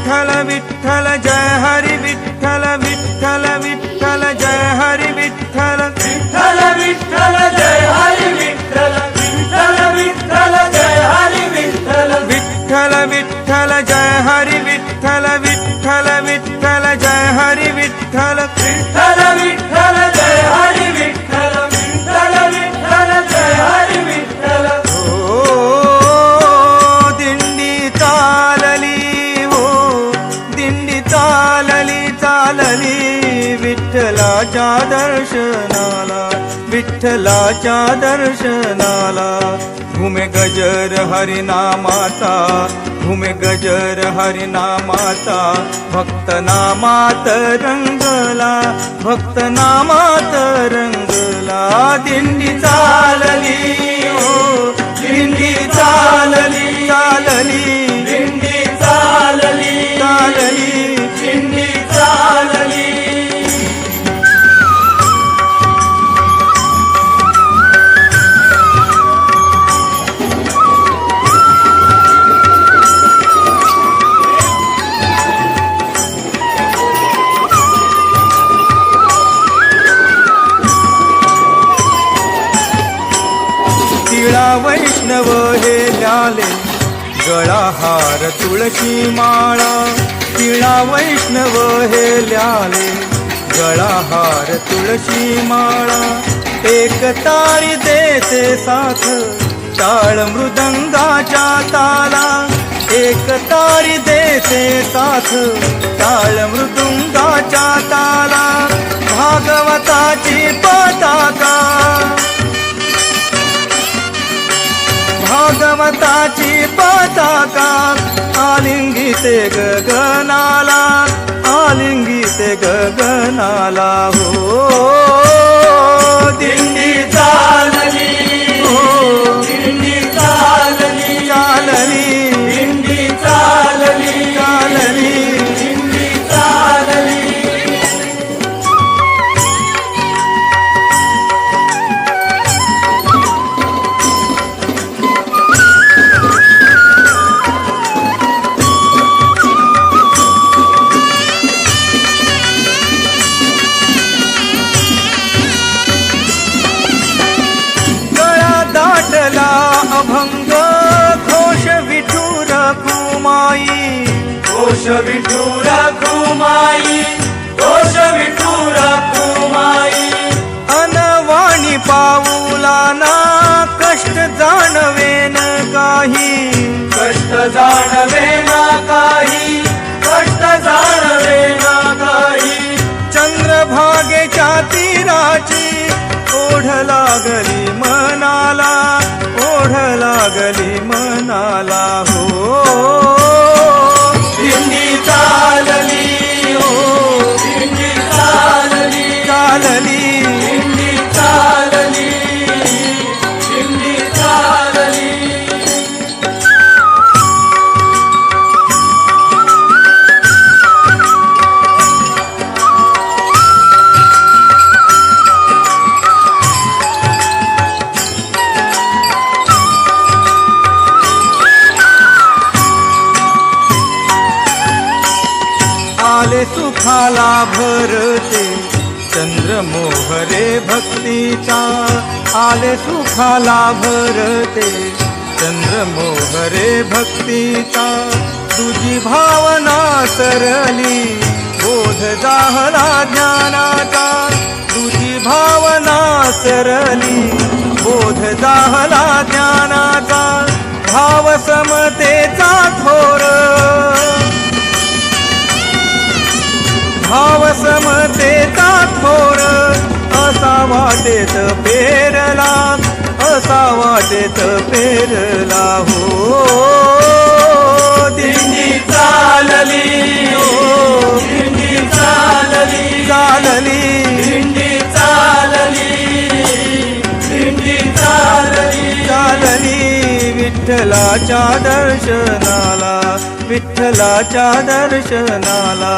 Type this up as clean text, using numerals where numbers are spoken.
विठ्ठल विठ्ठल जय हरी विठ्ठल विठ्ठल विठ्ठल जय हरी विठ्ठल विठ्ठल विठ्ठल जय हरी विठ्ठल विठ्ठल विठ्ठल जय हरी विठ्ठल विठ्ठल विठ्ठल जय हरी विठ्ठल विठ्ठल विठ्ठल जय हरी विठ्ठल विठ्ठल विठ्ठल जय हरी विठ्ठल विठ्ठल विठ्ठल जय हरी विठ्ठल दिंडी चालली हो दिंडी चालली चालली विठ्ठलाच्या दर्शनाला विठ्ठलाच्या दर्शनाला घुमे गजर हरिनामाचा घुमे गजर हरिनामाचा भक्त नामात रंगला भक्त नामात रंगला दिंडी चालली हो दिंडी चालली चालली दिंडी चालली चालली दिंडी चालली टिळा वैष्णव हे ल्याले गळा हार तुळशी माळा टिळा वैष्णव हे ल्याले गळा हार तुळशी माळा एक तारी देते साथ टाळ मृदंगाच्या ताला एक तारी देते साथ टाळ मृदुंगाच्या ताला भागवताची पताका भागवताची पताका आलिंगिते गगनाला आलिंगिते गगनाला हो दिंडी चालली हो दिंडी चालली चालली दिंडी चालली चालली दिंडी चालली अभंग घोष विठुर कुमाई घोष विठुर कुमाई घोष विठुर कुमाई अनवाणी पाऊलाना कष्ट जाणवेन काही कष्ट जाणवे ना काही कष्ट जाणवे ना काही चंद्रभागेच्या तीराची ओढ लागली मनाला ओढ लागली मनाला हो दिंडी चालली हो दिंडी चालली चालली दिंडी चालली दिंडी चालली आले सुखाला भरते चंद्र मोहरे भक्तीचा आले सुखाला भरते चंद्र मोहरे भक्तीचा तुझी भावना सरली बोध जाहला ज्ञानाचा तुझी भावना सरली बोध जाहला ज्ञानाचा भाव समतेचा थोर भाव समतेचा थोर असा वाटेत पेरला असा वाटेत पेरला हो दिंडी चालली हो दिंडी चालली चालली दिंडी चालली दिंडी चालली चालली विठ्ठलाच्या दर्शनाला विठ्ठलाच्या दर्शनाला